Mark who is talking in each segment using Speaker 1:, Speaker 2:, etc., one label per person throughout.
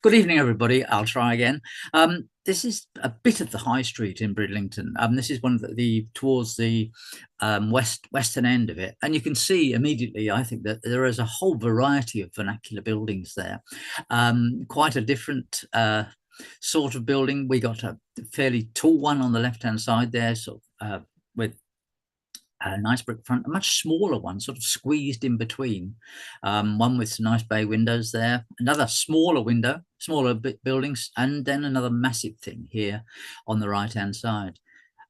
Speaker 1: Good evening, everybody. I'll try again. This is a bit of the high street in Bridlington. This is one of the towards the western end of it, and you can see immediately, I think, that there is a whole variety of vernacular buildings there. Quite a different sort of building. We got a fairly tall one on the left-hand side there, with a nice brick front, a much smaller one sort of squeezed in between, one with some nice bay windows there, another smaller buildings, and then another massive thing here on the right hand side.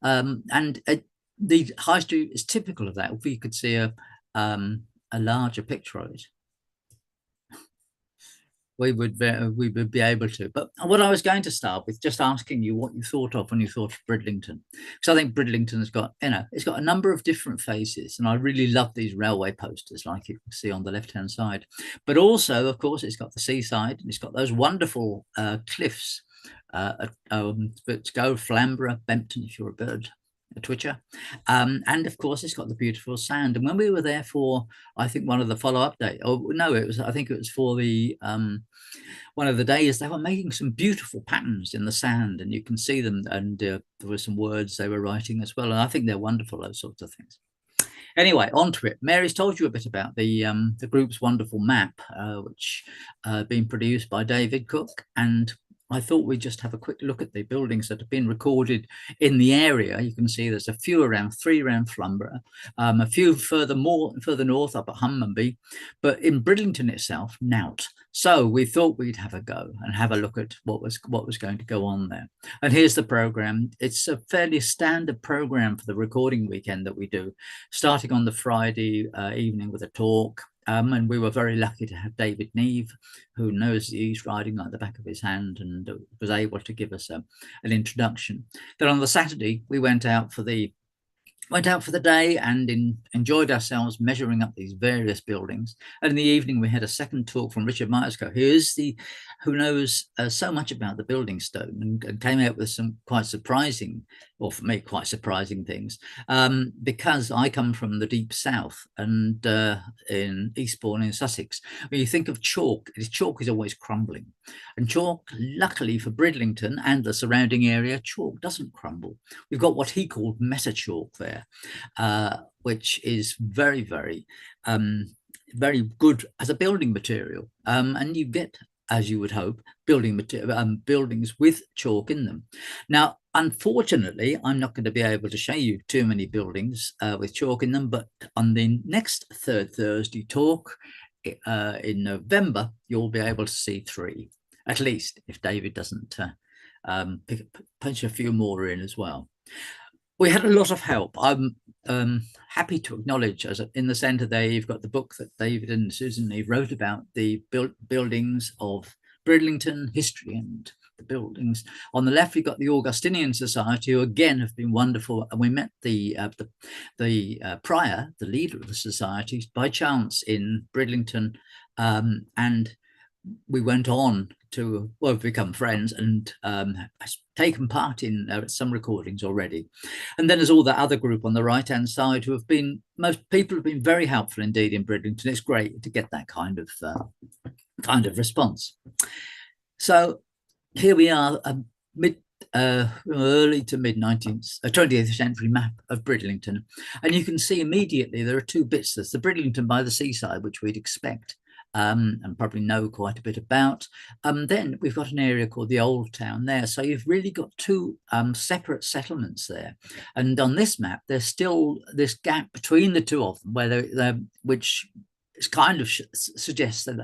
Speaker 1: The high street is typical of that. If we could see a larger picture of it, we would be able to. But what I was going to start with, just asking you what you thought of when you thought of Bridlington, because I think Bridlington's got, it's got a number of different faces, and I really love these railway posters, like you can see on the left-hand side. But also, of course, it's got the seaside, and it's got those wonderful cliffs. Let's go Flamborough, Bempton, if you're a twitcher, and of course it's got the beautiful sand. And when we were there for, I think, one of the follow-up days, I think it was for the one of the days, they were making some beautiful patterns in the sand, and you can see them, and there were some words they were writing as well, and I think they're wonderful, those sorts of things. Anyway, on to it. Mary's told you a bit about the group's wonderful map, which been produced by David Cook, and I thought we'd just have a quick look at the buildings that have been recorded in the area. You can see there's a few around, 3 around Flamborough, a few further north up at Hunmanby, but in Bridlington itself, nought. So we thought we'd have a go and have a look at what was going to go on there. And here's the program. It's a fairly standard program for the recording weekend that we do, starting on the Friday evening with a talk. And we were very lucky to have David Neve, who knows the East Riding like the back of his hand, and was able to give us an introduction. Then on the Saturday, we went out for the day and enjoyed ourselves measuring up these various buildings. And in the evening, we had a second talk from Richard Myerscough, who knows so much about the building stone, and came out with some quite surprising, or for me, quite surprising things, because I come from the deep south, and in Eastbourne in Sussex. When you think of chalk is always crumbling. And chalk, luckily for Bridlington and the surrounding area, chalk doesn't crumble. We've got what he called meta chalk there, which is very, very, very good as a building material. And you get, as you would hope, buildings with chalk in them. Now, unfortunately, I'm not going to be able to show you too many buildings with chalk in them, but on the next Third Thursday talk in November, you'll be able to see 3, at least, if David doesn't punch a few more in as well. We had a lot of help. I'm happy to acknowledge, as in the centre there, you've got the book that David and Susan Neve wrote about the buildings of Bridlington, history and the buildings. On the left, we've got the Augustinian Society, who again have been wonderful. And we met the prior, the leader of the society, by chance in Bridlington, and we went on to become friends, and taken part in some recordings already. And then there's all that other group on the right hand side who have been, most people have been very helpful indeed in Bridlington. It's great to get that kind of response. So here we are, early to mid 20th century map of Bridlington, and you can see immediately there are 2 bits. There's the Bridlington by the seaside, which we'd expect and probably know quite a bit about. Then we've got an area called the Old Town there. So you've really got 2 separate settlements there. And on this map, there's still this gap between the 2 of them, which is kind of suggests that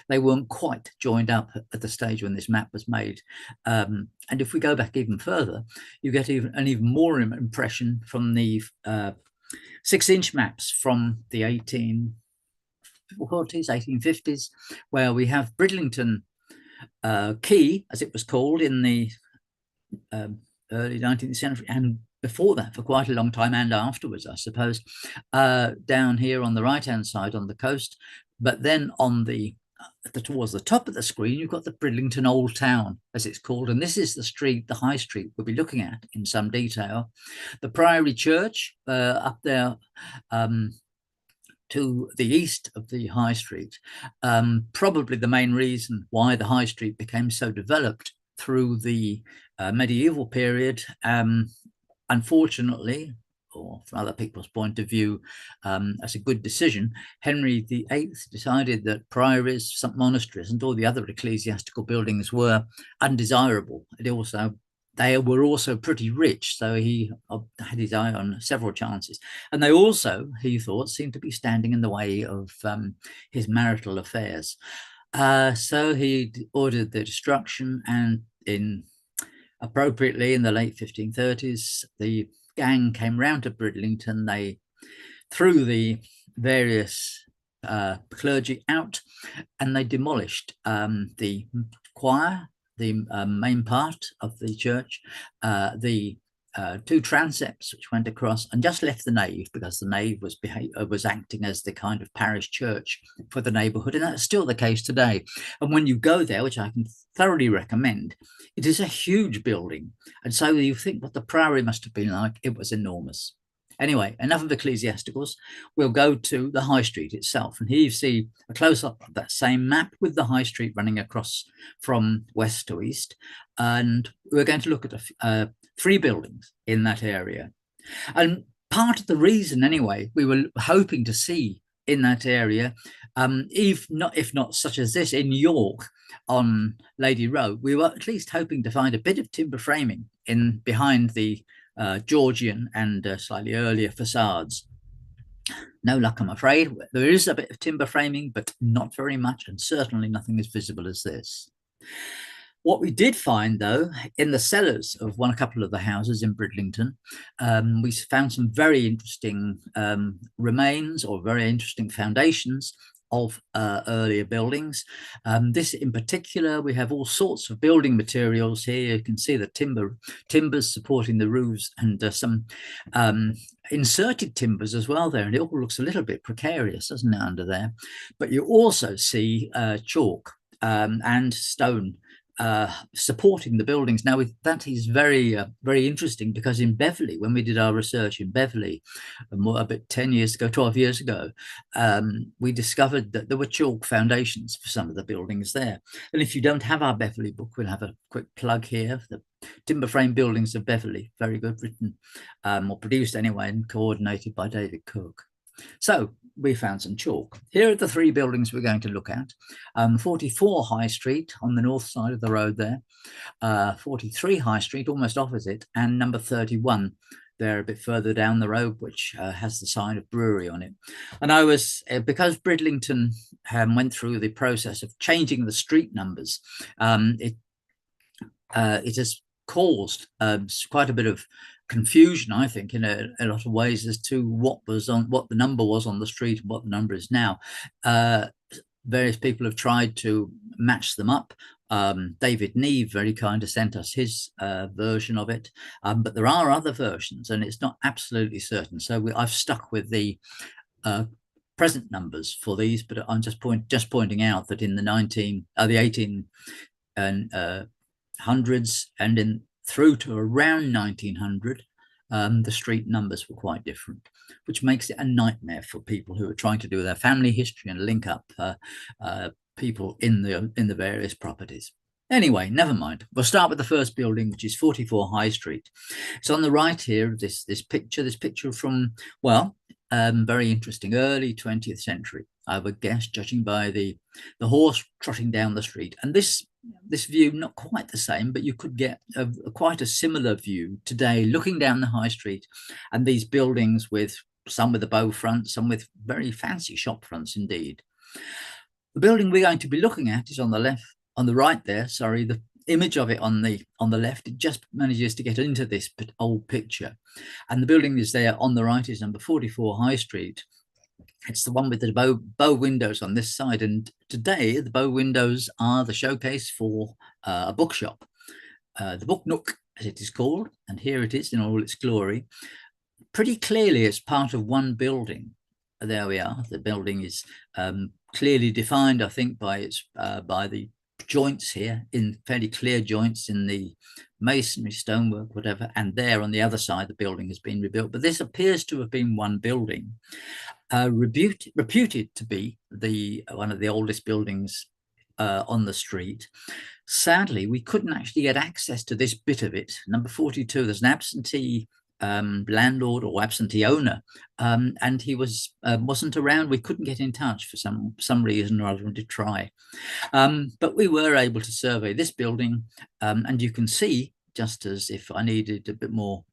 Speaker 1: they weren't quite joined up at the stage when this map was made. And if we go back even further, you get an even more impression from the 6-inch maps from the 1850s, where we have Bridlington Quay, as it was called in the early 19th century, and before that for quite a long time, and afterwards, I suppose, down here on the right-hand side on the coast. But then on towards the top of the screen, you've got the Bridlington Old Town, as it's called, and this is the street, the High Street, we'll be looking at in some detail. The Priory Church up there to the east of the High Street. Probably the main reason why the High Street became so developed through the medieval period, unfortunately, or from other people's point of view, as a good decision, Henry VIII decided that priories, some monasteries, and all the other ecclesiastical buildings were undesirable. They were also pretty rich, so he had his eye on several chances. And they also, he thought, seemed to be standing in the way of his marital affairs. So he ordered their destruction, and appropriately in the late 1530s, the gang came round to Bridlington. They threw the various clergy out, and they demolished the choir, the main part of the church, the two transepts which went across, and just left the nave, because the nave was acting as the kind of parish church for the neighbourhood, and that's still the case today. And when you go there, which I can thoroughly recommend, it is a huge building, and so you think what the Priory must have been like. It was enormous. Anyway, enough of ecclesiasticals. We'll go to the High Street itself. And here you see a close-up of that same map with the High Street running across from west to east. And we're going to look at 3 buildings in that area. And part of the reason, anyway, we were hoping to see in that area, if not such as this in York on Lady Road, we were at least hoping to find a bit of timber framing behind the Georgian and slightly earlier facades. No luck, I'm afraid. There is a bit of timber framing, but not very much, and certainly nothing as visible as this. What we did find, though, in the cellars of a couple of the houses in Bridlington, we found some very interesting remains, or very interesting foundations of earlier buildings. This in particular, we have all sorts of building materials here. You can see the timbers supporting the roofs, and some inserted timbers as well there, and it all looks a little bit precarious, doesn't it, under there? But you also see chalk and stone supporting the buildings. Now, that is very interesting, because in Beverley, when we did our research in Beverley, about 10 years ago, 12 years ago, we discovered that there were chalk foundations for some of the buildings there. And if you don't have our Beverley book, we'll have a quick plug here. The Timber Frame Buildings of Beverley, very good, written or produced anyway, and coordinated by David Cook. So we found some chalk. Here are the 3 buildings we're going to look at. 44 High Street on the north side of the road there, 43 High Street almost opposite, and number 31 there a bit further down the road, which has the sign of Priory on it. And I was, because Bridlington went through the process of changing the street numbers, it has caused quite a bit of confusion, I think, in a lot of ways, as to what the number was on the street and what the number is now. Various people have tried to match them up. David Neve very kind of sent us his version of it, but there are other versions, and it's not absolutely certain. So I've stuck with the present numbers for these, but I'm just pointing out that in the 1800s and through to around 1900, the street numbers were quite different, which makes it a nightmare for people who are trying to do their family history and link up people in the various properties. Anyway, never mind. We'll start with the first building, which is 44 High Street. It's on the right here, this picture from, well, very interesting, early 20th century, I would guess, judging by the horse trotting down the street. And this view, not quite the same, but you could get quite a similar view today, looking down the High Street, and these buildings with some with a bow front, some with very fancy shop fronts indeed. The building we're going to be looking at is on the right there, sorry, the image of it on the left, it just manages to get into this old picture. And the building is there on the right is number 44 High Street. It's the one with the bow windows on this side. And today the bow windows are the showcase for a bookshop, the Book Nook, as it is called. And here it is in all its glory. Pretty clearly it's part of one building. There we are. The building is clearly defined, I think, by the joints here, in fairly clear joints in the masonry, stonework, whatever, and there on the other side the building has been rebuilt. But this appears to have been one building, reputed to be one of the oldest buildings on the street. Sadly, we couldn't actually get access to this bit of it. Number 42, there's an absentee landlord or absentee owner, and he wasn't around. We couldn't get in touch for some reason or other to try. But we were able to survey this building, and you can see, just as if I needed a bit more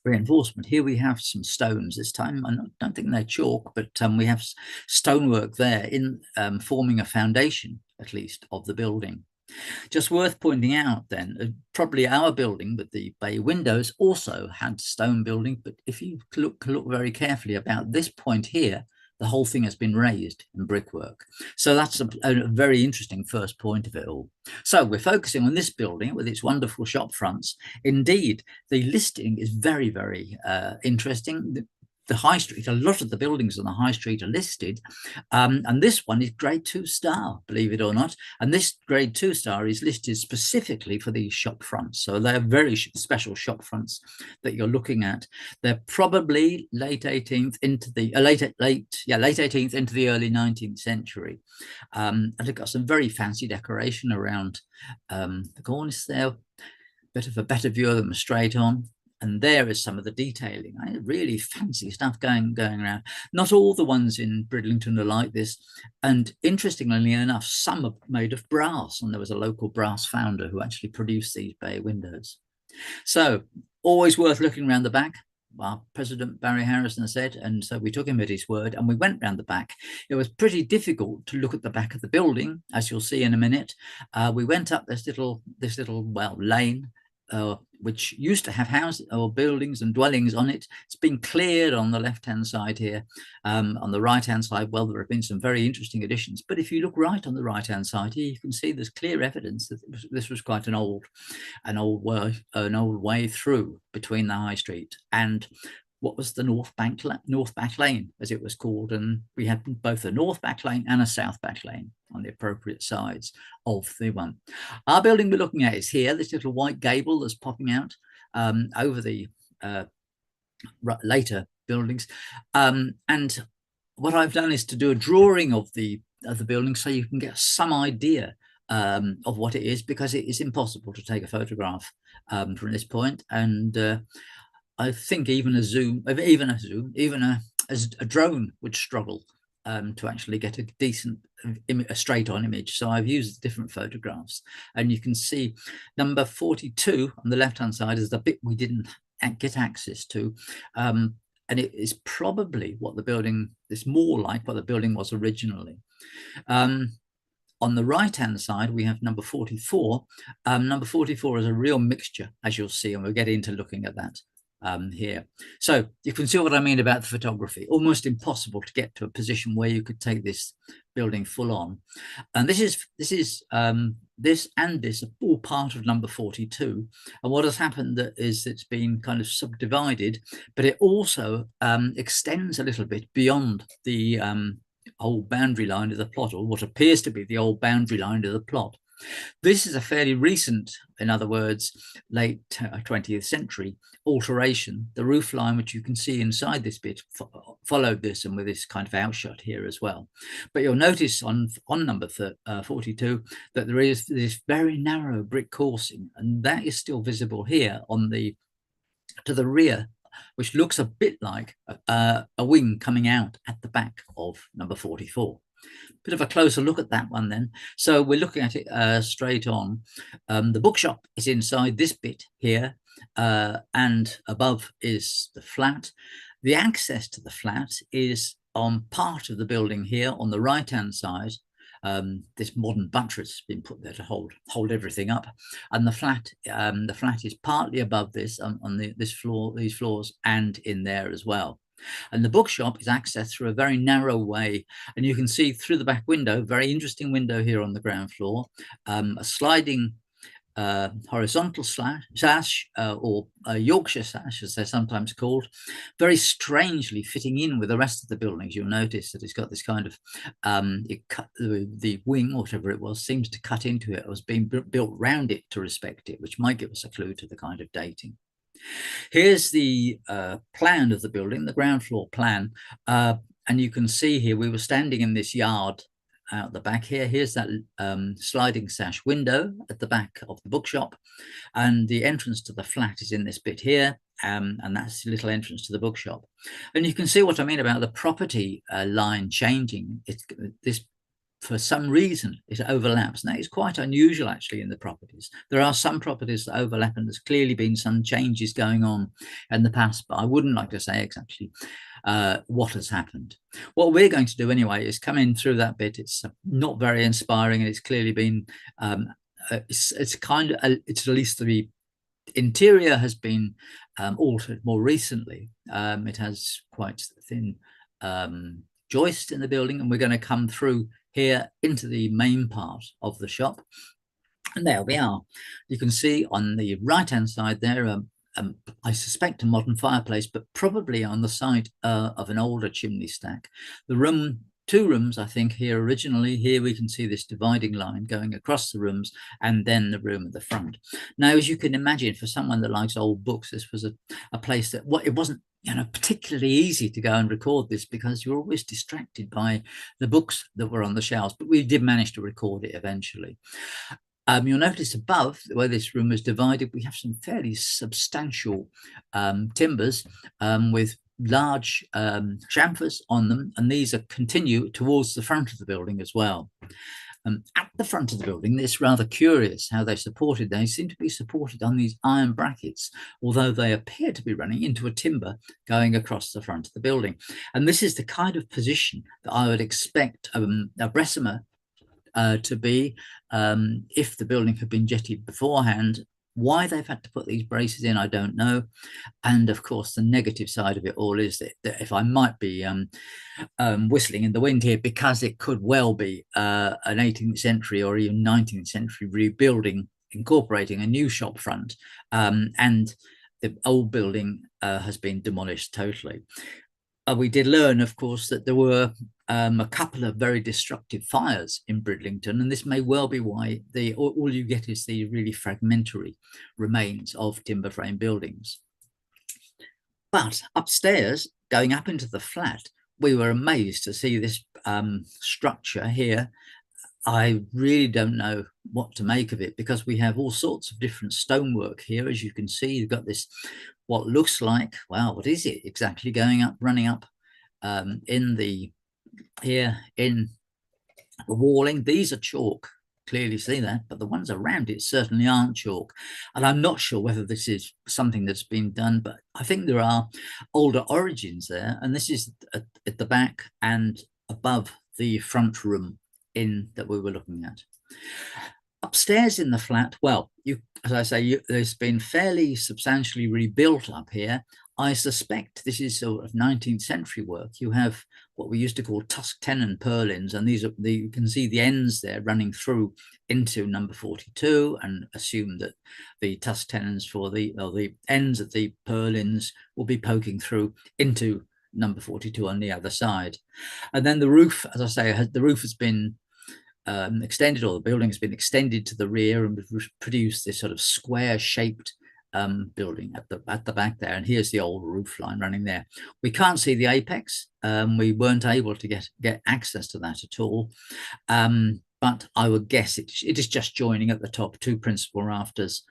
Speaker 1: reinforcement, here we have some stones this time. I don't think they're chalk, but we have stonework there in forming a foundation, at least, of the building. Just worth pointing out then, probably our building with the bay windows also had stone building, but if you look very carefully about this point here, the whole thing has been raised in brickwork. So that's a very interesting first point of it all. So we're focusing on this building with its wonderful shop fronts. Indeed, the listing is very, very interesting. The high street, a lot of the buildings on the high street are listed, and this one is grade 2 star, believe it or not, and this grade 2 star is listed specifically for these shop fronts. So they're very special shop fronts that you're looking at. They're probably late 18th into the late 18th into the early 19th century, and they've got some very fancy decoration around the cornice there. Bit of a better view of them straight on. And there is some of the detailing. Really fancy stuff going around. Not all the ones in Bridlington are like this. And interestingly enough, some are made of brass. And there was a local brass founder who actually produced these bay windows. So always worth looking around the back. Well, President Barry Harrison said, and so we took him at his word and we went round the back. It was pretty difficult to look at the back of the building, as you'll see in a minute. We went up this little lane, which used to have houses or buildings and dwellings on it. It's been cleared on the left-hand side here. On the right-hand side, well, there have been some very interesting additions. But if you look right on the right-hand side here, you can see there's clear evidence that this was quite an old way through between the high street and what was the North Back Lane, as it was called. And we had both a North Back Lane and a South Back Lane on the appropriate sides of the one. Our building we're looking at is here, this little white gable that's popping out over the later buildings. And what I've done is to do a drawing of the building so you can get some idea of what it is, because it is impossible to take a photograph from this point. And I think even a drone would struggle to actually get a decent, straight-on image. So I've used different photographs, and you can see number 42 on the left-hand side is the bit we didn't get access to, and it is probably what the building is more like what the building was originally. On the right-hand side, we have number 44. Number 44 is a real mixture, as you'll see, and we'll get into looking at that here. So you can see what I mean about the photography. Almost impossible to get to a position where you could take this building full on. And this are all part of number 42. And what has happened is it's been kind of subdivided, but it also extends a little bit beyond the old boundary line of the plot, or what appears to be the old boundary line of the plot. This is a fairly recent, in other words, late 20th century alteration. The roof line, which you can see inside this bit, followed this, and with this kind of outshot here as well. But you'll notice on number 42 that there is this very narrow brick coursing, and that is still visible here to the rear, which looks a bit like a wing coming out at the back of number 44. Bit of a closer look at that one then. So we're looking at it straight on. The bookshop is inside this bit here, and above is the flat. The access to the flat is on part of the building here on the right-hand side. This modern buttress has been put there to hold everything up, and the flat is partly above this on these floors, and in there as well. And the bookshop is accessed through a very narrow way, and you can see through the back window, very interesting window here on the ground floor, a sliding horizontal sash or Yorkshire sash, as they're sometimes called, very strangely fitting in with the rest of the buildings. You'll notice that it's got this kind of, the wing, whatever it was, seems to cut into it. It was being built round it to respect it, which might give us a clue to the kind of dating. Here's the plan of the building, the ground floor plan. And you can see here, we were standing in this yard out the back here. Here's that sliding sash window at the back of the bookshop. And the entrance to the flat is in this bit here. And that's the little entrance to the bookshop. And you can see what I mean about the property line changing. This, for some reason, it overlaps. Now, it's quite unusual, actually, in the properties. There are some properties that overlap, and there's clearly been some changes going on in the past, but I wouldn't like to say exactly what has happened. What we're going to do anyway is come in through that bit. It's not very inspiring, and it's clearly been, it's at least the interior has been altered more recently. It has quite thin joist in the building, and we're going to come through here into the main part of the shop. And there we are. You can see on the right-hand side there, I suspect a modern fireplace, but probably on the side of an older chimney stack. The room, two rooms, I think, here originally. Here we can see this dividing line going across the rooms, and then the room at the front. Now, as you can imagine, for someone that likes old books, this was a place that it wasn't particularly easy to go and record this, because you're always distracted by the books that were on the shelves, but we did manage to record it eventually. You'll notice above, where this room is divided, we have some fairly substantial timbers with large chamfers on them, and these continue towards the front of the building as well. At the front of the building, it's rather curious how they supported. They seem to be supported on these iron brackets, although they appear to be running into a timber going across the front of the building. And this is the kind of position that I would expect a Bessemer to be if the building had been jetted beforehand. Why they've had to put these braces in, I don't know. And of course, the negative side of it all is that if I might be whistling in the wind here, because it could well be an 18th century or even 19th century rebuilding, incorporating a new shop front, and the old building has been demolished totally. We did learn, of course, that there were a couple of very destructive fires in Bridlington, and this may well be why all you get is the really fragmentary remains of timber frame buildings. But upstairs, going up into the flat, we were amazed to see this structure here. I really don't know what to make of it, because we have all sorts of different stonework here. As you can see, you've got this, what looks like, wow, what is it exactly, going up, running up in the walling. These are chalk, clearly see that, but the ones around it certainly aren't chalk. And I'm not sure whether this is something that's been done, but I think there are older origins there. And this is at the back and above the front room that we were looking at. Upstairs in the flat, well, as I say, there's been fairly substantially rebuilt up here. I suspect this is sort of 19th century work. You have what we used to call tusk tenon purlins, and these are you can see the ends there running through into number 42, and assume that the tusk tenons for the ends of the purlins will be poking through into number 42 on the other side. And then the roof, as I say, the roof has been extended, or the building has been extended to the rear, and produced this sort of square shaped building at the back there. And here's the old roof line running there. We can't see the apex. We weren't able to get access to that at all. But I would guess it is just joining at the top, two principal rafters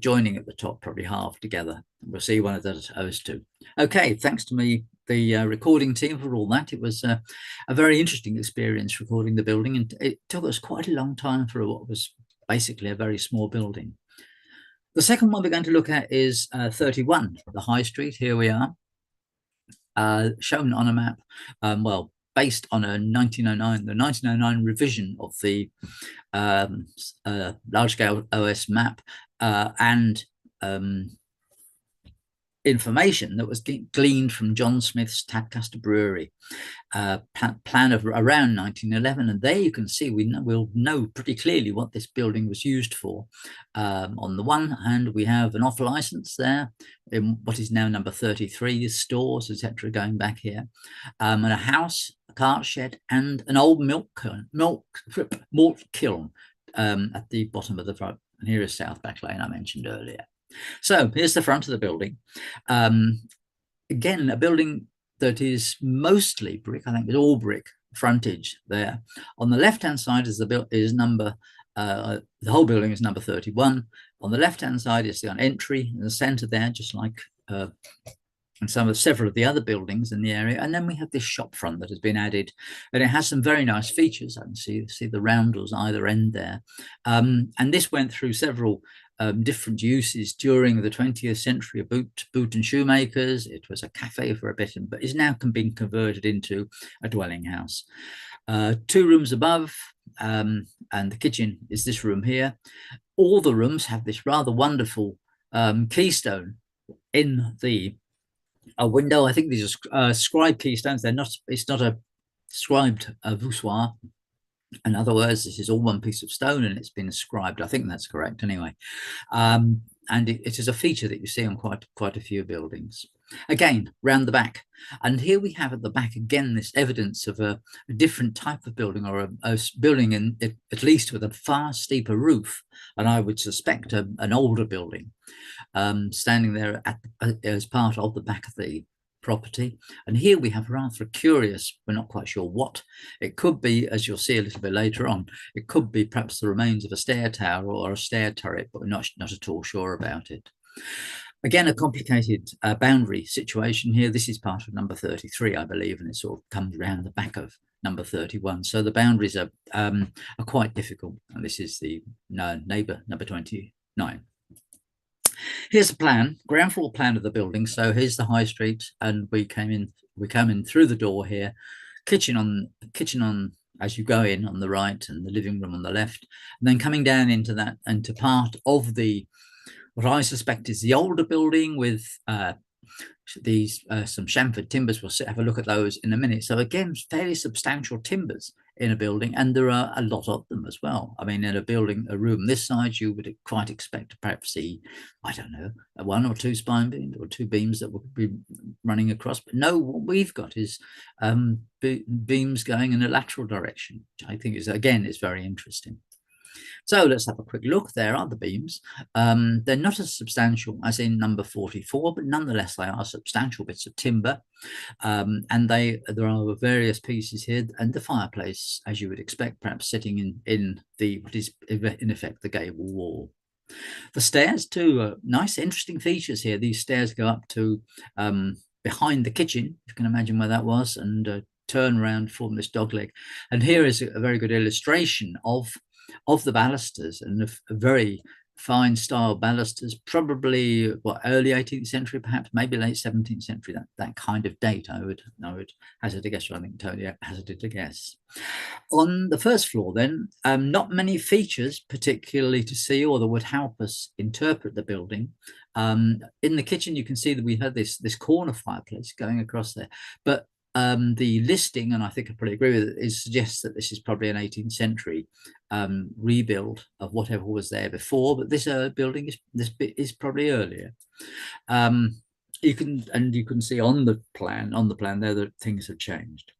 Speaker 1: joining at the top, probably halved together. We'll see one of those two. Okay, thanks to the recording team for all that. It was a very interesting experience recording the building, and it took us quite a long time for what was basically a very small building. The second one we're going to look at is 31, the High Street. Here we are, shown on a map, well, based on a 1909 revision of the large-scale OS map, and information that was gleaned from John Smith's Tadcaster Brewery plan of around 1911, and there you can see we'll know pretty clearly what this building was used for. On the one hand, we have an off license there in what is now number 33, stores, etc., going back here, and a house, a cart shed, and an old malt kiln at the bottom of the front. And here is South Back Lane I mentioned earlier. So here's the front of the building. Again, a building that is mostly brick. I think it's all brick frontage there. On the left-hand side is the whole building is number 31. On the left-hand side is the entry in the centre there, just like and several of the other buildings in the area. And then we have this shop front that has been added, and it has some very nice features. I can see the roundels either end there. And this went through several different uses during the 20th century. A boot and shoemakers. It was a cafe for a bit, but is now being converted into a dwelling house. 2 rooms above, and the kitchen is this room here. All the rooms have this rather wonderful keystone in the window. I think these are scribe keystones. They're not. It's not a scribed voussoir. In other words, this is all one piece of stone and it's been inscribed. I think that's correct anyway. And it is a feature that you see on quite a few buildings. Again, round the back. And here we have at the back, again, this evidence of a different type of building, or a building at least with a far steeper roof. And I would suspect an older building standing there as part of the back of the property. And here we have rather curious, we're not quite sure what it could be, as you'll see a little bit later on. It could be perhaps the remains of a stair tower or a stair turret, but we're not at all sure about it. Again, a complicated boundary situation here. This is part of number 33, I believe, and it sort of comes around the back of number 31. So the boundaries are quite difficult. And this is the neighbour, number 29. Here's a plan, ground floor plan of the building. So here's the high street, and we come in through the door here. Kitchen on as you go in on the right, and the living room on the left, and then coming down into that, into part of the what I suspect is the older building with these some chamfered timbers. We'll have a look at those in a minute. So again, fairly substantial timbers in a building, and there are a lot of them as well. I mean, in a room this size, you would quite expect to perhaps see, I don't know, 1 or 2 spine beams or 2 beams that would be running across. But no, what we've got is beams going in a lateral direction, which I think is very interesting. So let's have a quick look. There are the beams. They're not as substantial as in number 44, but nonetheless, they are substantial bits of timber. And there are various pieces here, and the fireplace, as you would expect, perhaps sitting in what is in effect the gable wall. The stairs too, nice, interesting features here. These stairs go up to behind the kitchen, if you can imagine where that was, and turn around, form this dogleg. And here is a very good illustration of the balusters, and a very fine style balusters, probably early 18th century, perhaps maybe late 17th century, that kind of date. I would hazard a guess. I think Tony hazarded a guess. On the first floor then, not many features particularly to see or that would help us interpret the building. In the kitchen you can see that we had this corner fireplace going across there, but the listing, and I think I probably agree with it, suggests that this is probably an 18th century rebuild of whatever was there before, but this building is probably earlier. You can see on the plan there that things have changed.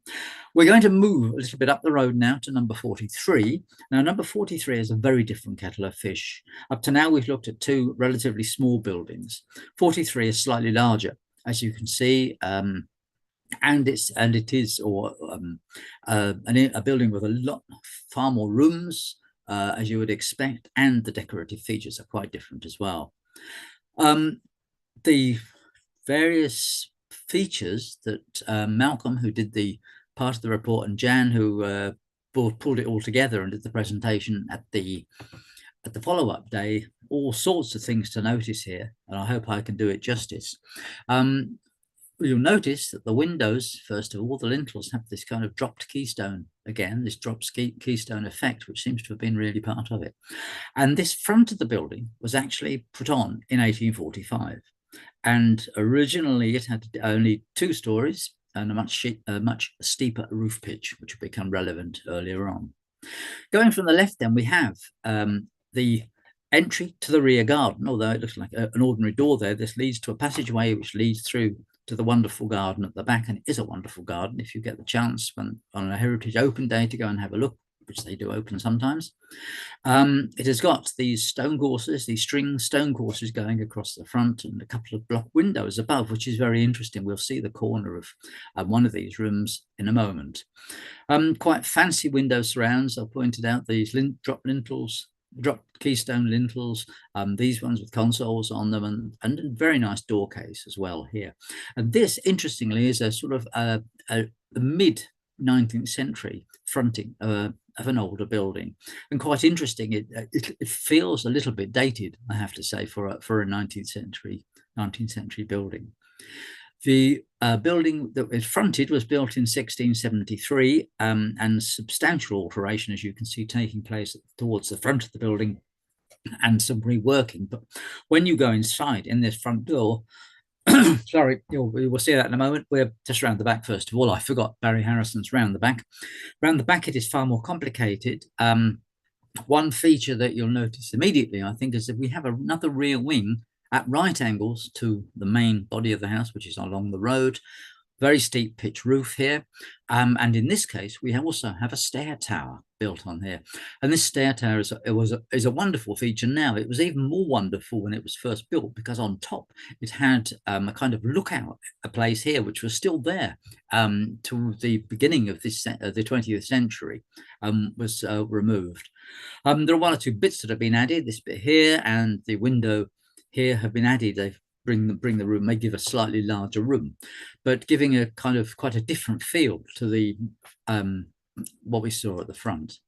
Speaker 1: We're going to move a little bit up the road now to number 43. Now, number 43 is a very different kettle of fish. Up to now, we've looked at 2 relatively small buildings. 43 is slightly larger, as you can see. And it is a building with far more rooms, as you would expect, and the decorative features are quite different as well. The various features that Malcolm, who did the part of the report, and Jan, who pulled it all together and did the presentation at the follow-up day, all sorts of things to notice here, and I hope I can do it justice. You'll notice that the windows, first of all, the lintels have this kind of dropped keystone again, this dropped keystone effect, which seems to have been really part of it. And this front of the building was actually put on in 1845. And originally it had only 2 stories and a much steeper roof pitch, which will become relevant earlier on. Going from the left, then we have the entry to the rear garden. Although it looks like an ordinary door there, this leads to a passageway which leads through to the wonderful garden at the back, and it is a wonderful garden. If you get the chance on a Heritage Open Day to go and have a look, which they do open sometimes. It has got these stone courses, these string stone courses going across the front, and a couple of block windows above, which is very interesting. We'll see the corner of one of these rooms in a moment. Quite fancy window surrounds. I pointed out these drop keystone lintels, these ones with consoles on them, and a very nice door case as well here. And this, interestingly, is a sort of a mid 19th century fronting of an older building, and quite interesting. It feels a little bit dated, I have to say, for a 19th century building. The building that was fronted was built in 1673, and substantial alteration, as you can see, taking place towards the front of the building, and some reworking. But when you go inside in this front door, sorry, we will see that in a moment. We're just round the back first of all. I forgot Barry Harrison's round the back. Round the back, it is far more complicated. One feature that you'll notice immediately, I think, is that we have another rear wing at right angles to the main body of the house, which is along the road. Very steep pitch roof here. And in this case, we also have a stair tower built on here. And this stair tower is a wonderful feature now. It was even more wonderful when it was first built, because on top it had a kind of lookout, a place here, which was still there to the beginning of the 20th century, was removed. There are 1 or 2 bits that have been added. This bit here and the window here have been added. They've bring the room, may give a slightly larger room, but giving a kind of quite a different feel to the what we saw at the front.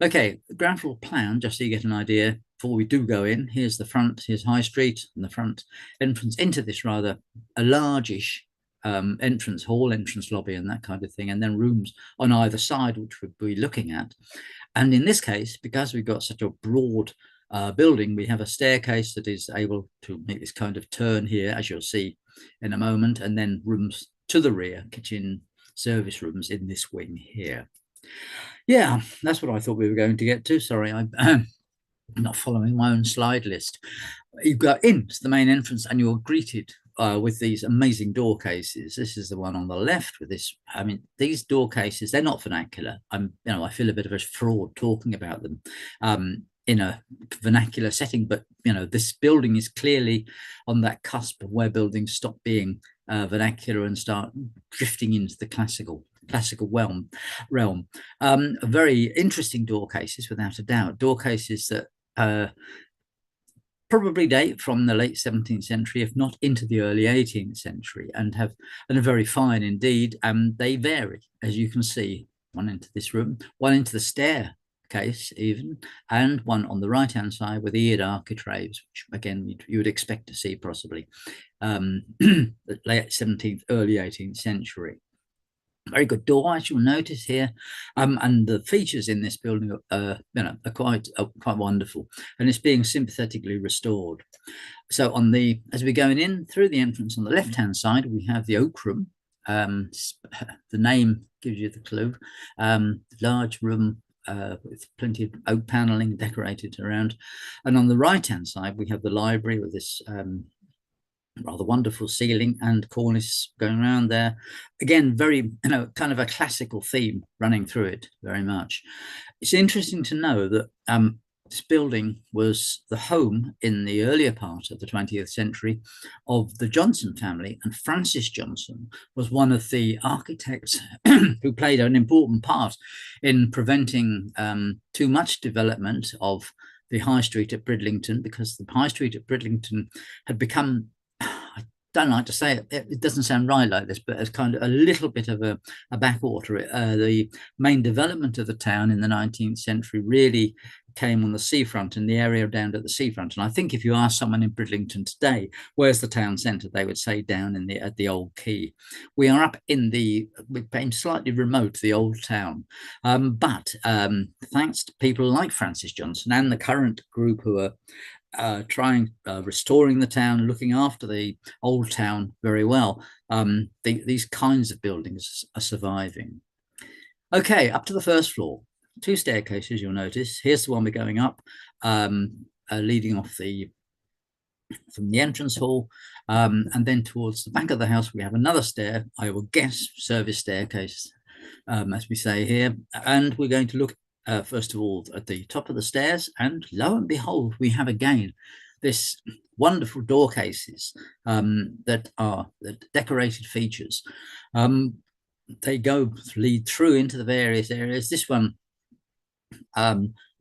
Speaker 1: Okay, ground floor plan, just so you get an idea before we do go in. Here's the front, here's High Street, and the front entrance into this rather a largish entrance hall, entrance lobby, and that kind of thing, and then rooms on either side, which we'll be looking at. And in this case, because we've got such a broad building, we have a staircase that is able to make this kind of turn here, as you'll see in a moment, and then rooms to the rear, kitchen, service rooms in this wing here. Yeah, that's what I thought we were going to get to. Sorry, I'm not following my own slide list. You go into the main entrance and you're greeted with these amazing door cases. This is the one on the left with this. I mean, these door cases, they're not vernacular. I feel a bit of a fraud talking about them in a vernacular setting, but this building is clearly on that cusp of where buildings stop being vernacular and start drifting into the classical realm. Very interesting door cases, without a doubt. Door cases that probably date from the late 17th century, if not into the early 18th century, and are very fine indeed. They vary, as you can see, one into this room, one into the staircase even, and one on the right hand side with eared architraves, which again you would expect to see possibly the late 17th, early 18th century. Very good door, as you'll notice here, and the features in this building are quite wonderful, and it's being sympathetically restored. So as we're going in through the entrance on the left hand side, we have the oak room. The name gives you the clue. Large room with plenty of oak paneling decorated around, and on the right hand side we have the library with this rather wonderful ceiling and cornice going around there. Again, very kind of a classical theme running through it very much. It's interesting to know that this building was the home in the earlier part of the 20th century of the Johnson family, and Francis Johnson was one of the architects who played an important part in preventing too much development of the High Street at Bridlington, because the High Street at Bridlington had become, I don't like to say it, it doesn't sound right like this, but it's kind of a little bit of a backwater. The main development of the town in the 19th century really came on the seafront, in the area down at the seafront. And I think if you ask someone in Bridlington today, where's the town centre, they would say down in at the old quay. We are up in we've been slightly remote, the old town. But thanks to people like Francis Johnson and the current group who are restoring the town, looking after the old town very well. These kinds of buildings are surviving. Okay, up to the first floor. 2 staircases, you'll notice. Here's the one we're going up, leading off from the entrance hall, and then towards the back of the house we have another stair, I will guess service staircase, as we say here, and we're going to look first of all at the top of the stairs, and lo and behold, we have again this wonderful door cases that are the decorated features. They lead through into the various areas. This one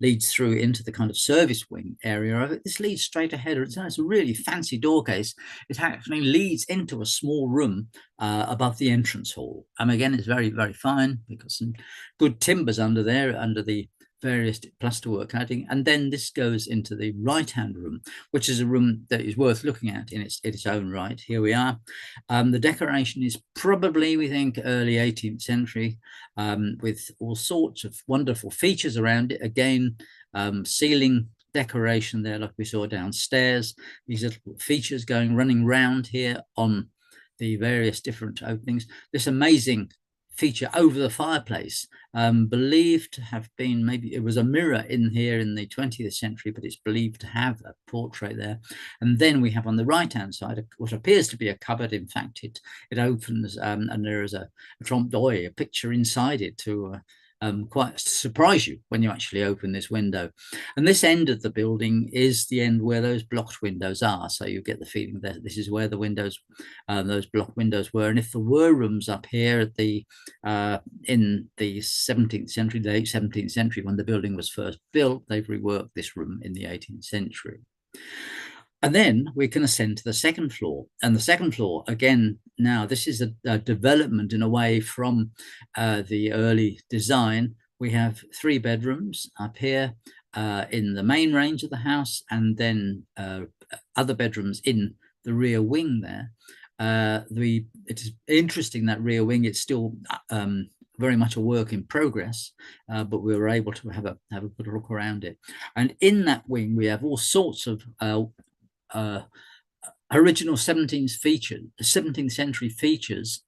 Speaker 1: leads through into the kind of service wing area of it. This leads straight ahead. It's a really fancy door case. It actually leads into a small room above the entrance hall. Again, it's very, very fine because some good timbers under there, under the various plasterwork cladding. And then this goes into the right-hand room, which is a room that is worth looking at in its own right. Here we are. The decoration is probably, we think, early 18th century, with all sorts of wonderful features around it. Again, ceiling decoration there, like we saw downstairs. These little features running round here on the various different openings. This amazing feature over the fireplace, believed to have been, maybe it was a mirror in here in the 20th century, but it's believed to have a portrait there. And then we have on the right hand side what appears to be a cupboard. In fact, it opens and there is a trompe l'oeil, a picture inside it to quite surprise you when you actually open this window. And this end of the building is the end where those blocked windows are. So you get the feeling that this is where the windows, those blocked windows were. And if there were rooms up here at in the 17th century, the late 17th century, when the building was first built, they've reworked this room in the 18th century. And then we can ascend to the second floor. And the second floor, again, now this is a development in a way from the early design. We have 3 bedrooms up here in the main range of the house, and then other bedrooms in the rear wing there. It is interesting, that rear wing, it's still very much a work in progress, but we were able to have a good look around it. And in that wing, we have all sorts of original 17th century features.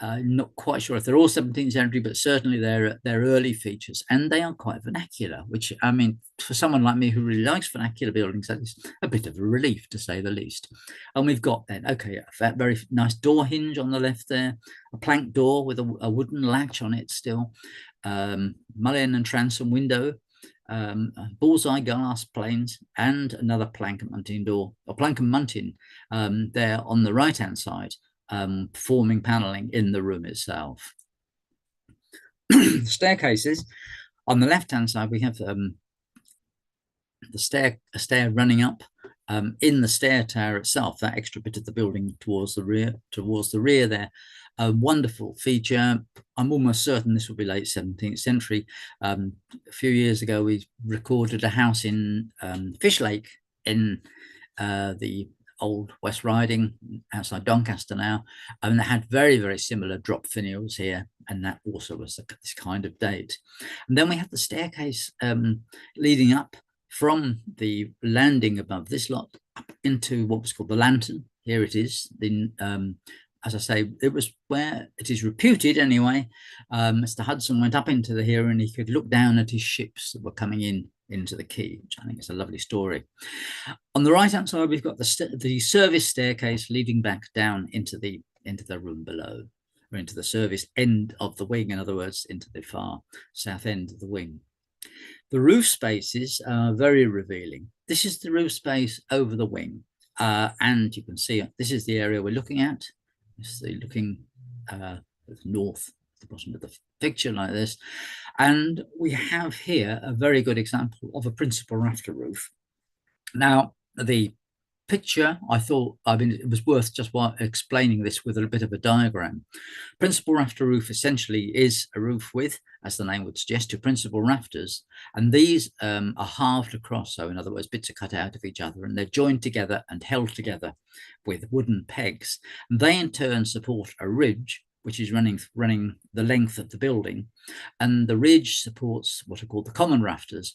Speaker 1: Not quite sure if they're all 17th century, but certainly they're early features, and they are quite vernacular, which, I mean, for someone like me who really likes vernacular buildings, that is a bit of a relief, to say the least. And we've got then, okay, a very nice door hinge on the left there, a plank door with a wooden latch on it still, mullion and transom window, bullseye glass planes, and another plank and muntin door, or plank and muntin there on the right hand side, forming paneling in the room itself. Staircases on the left hand side, we have a stair running up in the stair tower itself, that extra bit of the building towards the rear there. A wonderful feature. I'm almost certain this will be late 17th century. A few years ago, we recorded a house in Fish Lake in the old West Riding, outside Doncaster now, and it had very, very similar drop finials here, and that also was this kind of date. And then we have the staircase leading up from the landing above this lot up into what was called the Lantern. Here it is. As I say, it was where it is reputed anyway, Mr. Hudson went up into here and he could look down at his ships that were coming into the quay, which I think is a lovely story. On the right hand side, we've got the service staircase leading back down into the room below, or into the service end of the wing, in other words, into the far south end of the wing. The roof spaces are very revealing. This is the roof space over the wing, and you can see this is the area we're looking at. This is looking north at the bottom of the picture like this. And we have here a very good example of a principal rafter roof. Now, the picture, it was worth just explaining this with a bit of a diagram. Principal rafter roof essentially is a roof with, as the name would suggest, 2 principal rafters, and these are halved across. So in other words, bits are cut out of each other and they're joined together and held together with wooden pegs. And they in turn support a ridge, which is running the length of the building, and the ridge supports what are called the common rafters,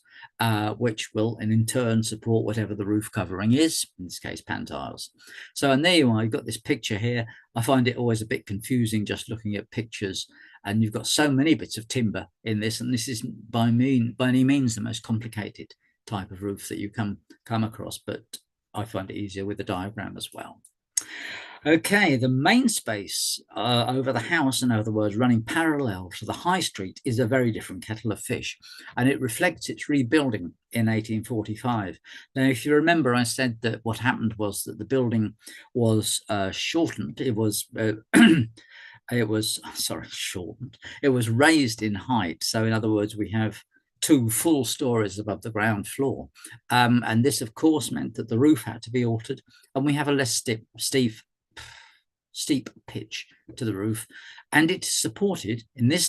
Speaker 1: which will in turn support whatever the roof covering is, in this case pantiles. So, and there you are, you've got this picture here. I find it always a bit confusing just looking at pictures, and you've got so many bits of timber in this, and this is by any means the most complicated type of roof that you come across, but I find it easier with the diagram as well. Okay, the main space over the house, in other words, running parallel to the high street, is a very different kettle of fish, and it reflects its rebuilding in 1845. Now, if you remember, I said that what happened was that the building was shortened. It was shortened. It was raised in height. So, in other words, we have 2 full stories above the ground floor, and this, of course, meant that the roof had to be altered, and we have a less steep pitch to the roof, and it's supported in this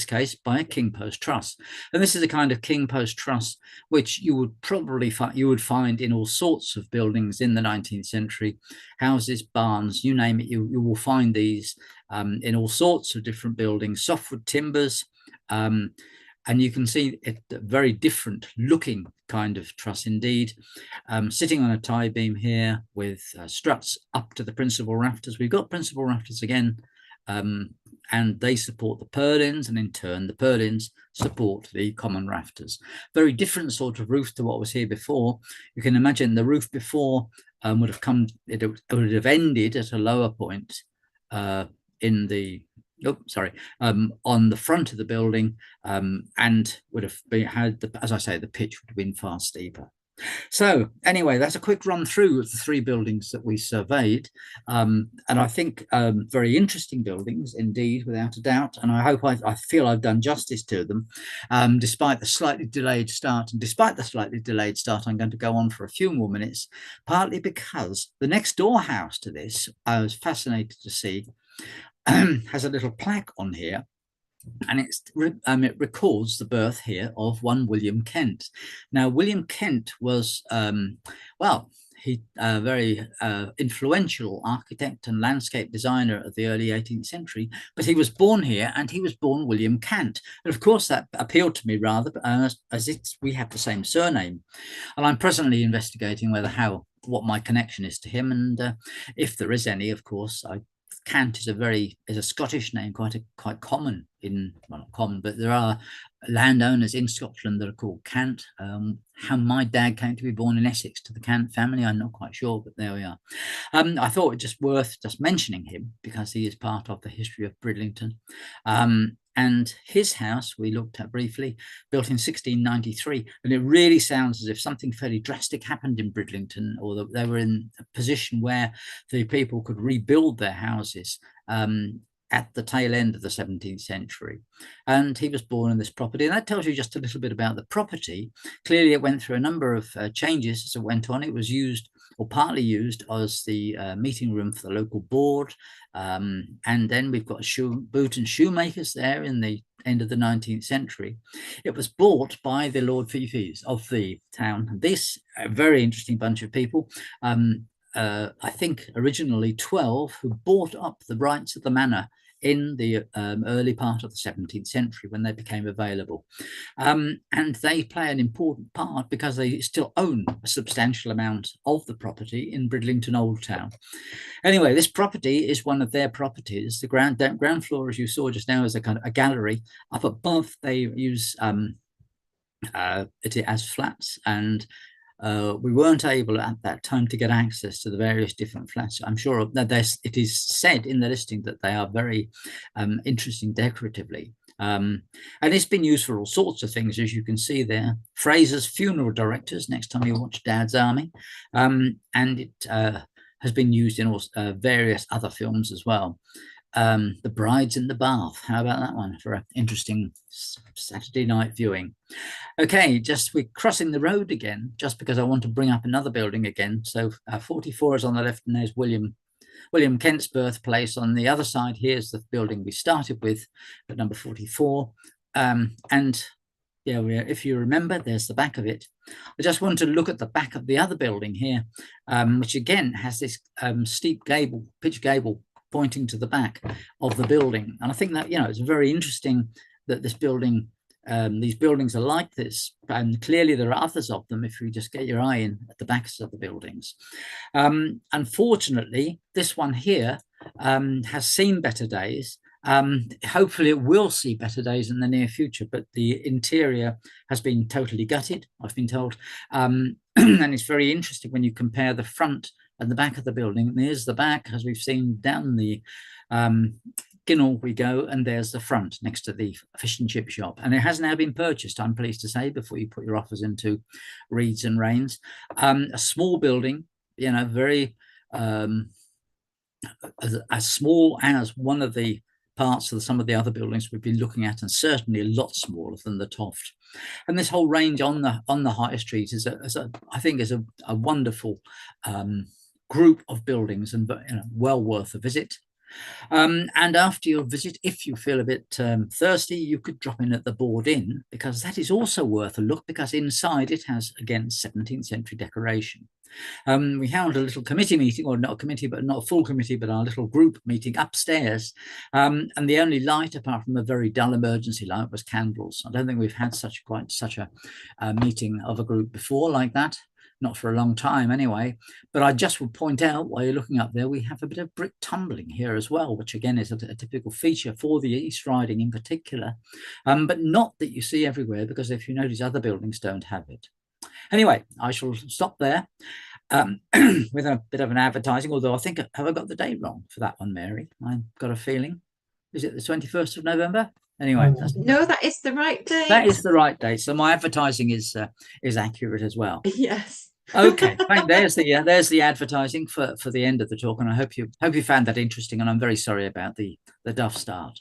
Speaker 1: case by a king post truss. And this is a kind of king post truss which you would probably find in all sorts of buildings in the 19th century, houses, barns, you name it. You will find these in all sorts of different buildings, softwood timbers, and you can see it, a very different looking kind of truss indeed, sitting on a tie beam here with struts up to the principal rafters. We've got principal rafters again, and they support the purlins, and in turn the purlins support the common rafters. Very different sort of roof to what was here before. You can imagine the roof before would have ended at a lower point in the on the front of the building, and would have had, as I say, the pitch would have been far steeper. So anyway, that's a quick run through of the 3 buildings that we surveyed, and I think very interesting buildings indeed, without a doubt, and I hope I feel I've done justice to them, despite the slightly delayed start. And despite the slightly delayed start, I'm going to go on for a few more minutes, partly because the next door house to this, I was fascinated to see, has a little plaque on here, and it records the birth here of one William Cant. Now, William Cant was, he very influential architect and landscape designer of the early 18th century, but he was born here, and he was born William Cant. And of course, that appealed to me rather, as we have the same surname. And I'm presently investigating what my connection is to him, and if there is any, of course. Cant is a Scottish name, quite common not common, but there are landowners in Scotland that are called Cant. How my dad came to be born in Essex to the Cant family, I'm not quite sure, but there we are. I thought it just worth mentioning him because he is part of the history of Bridlington. And his house we looked at briefly, built in 1693, and it really sounds as if something fairly drastic happened in Bridlington, or that they were in a position where the people could rebuild their houses at the tail end of the 17th century. And he was born in this property, and that tells you just a little bit about the property. Clearly it went through a number of changes as it went on. It was used, or partly used, as the meeting room for the local board, and then we've got boot and shoemakers there in the end of the 19th century. It was bought by the Lord Fifes of the town. This a very interesting bunch of people, I think originally 12, who bought up the rights of the manor in the early part of the 17th century when they became available. And they play an important part because they still own a substantial amount of the property in Bridlington Old Town. Anyway, this property is one of their properties. The ground floor, as you saw just now, is a kind of a gallery. Up above, they use it as flats, and we weren't able at that time to get access to the various different flats. I'm sure that it is said in the listing that they are very interesting decoratively. And it's been used for all sorts of things, as you can see there. Fraser's funeral directors, next time you watch Dad's Army. And it has been used in various other films as well. The Brides in the Bath. How about that one for an interesting Saturday night viewing? Okay, we're crossing the road again, just because I want to bring up another building again. So 44 is on the left, and there's William Kent's birthplace. On the other side, here's the building we started with at number 44. And yeah, if you remember, there's the back of it. I just want to look at the back of the other building here, which again has this steep gable, pitch gable pointing to the back of the building. And I think that, it's very interesting that this building, these buildings are like this, and clearly there are others of them if you just get your eye in at the backs of the buildings. Unfortunately, this one here has seen better days. Hopefully it will see better days in the near future, but the interior has been totally gutted, I've been told. And it's very interesting when you compare the front and the back of the building. And here's the back, as we've seen down the Ginnell we go, and there's the front next to the fish and chip shop. And it has now been purchased, I'm pleased to say, before you put your offers into Reeds and Rains. A small building, very as small as one of the parts of some of the other buildings we've been looking at, and certainly a lot smaller than the Toft. And this whole range on the High Street I think is a wonderful group of buildings, and well worth a visit. And after your visit, if you feel a bit thirsty, you could drop in at the Board Inn, because that is also worth a look, because inside it has, again, 17th century decoration. We held a little committee meeting, or not a committee, but not a full committee, but our little group meeting upstairs. And the only light, apart from a very dull emergency light, was candles. I don't think we've had quite such a meeting of a group before like that. Not for a long time anyway. But I just would point out, while you're looking up there, we have a bit of brick tumbling here as well, which again is a typical feature for the East Riding in particular, but not that you see everywhere, because if you notice, other buildings don't have it. Anyway, I shall stop there with a bit of an advertising, although I think, have I got the date wrong for that one, Mary? I've got a feeling. Is it the 21st of November? Anyway,
Speaker 2: no, that is the right date.
Speaker 1: That is the right date. So my advertising is accurate as well.
Speaker 2: Yes.
Speaker 1: Okay, right, there's the advertising for the end of the talk, and I hope you found that interesting. And I'm very sorry about the duff start.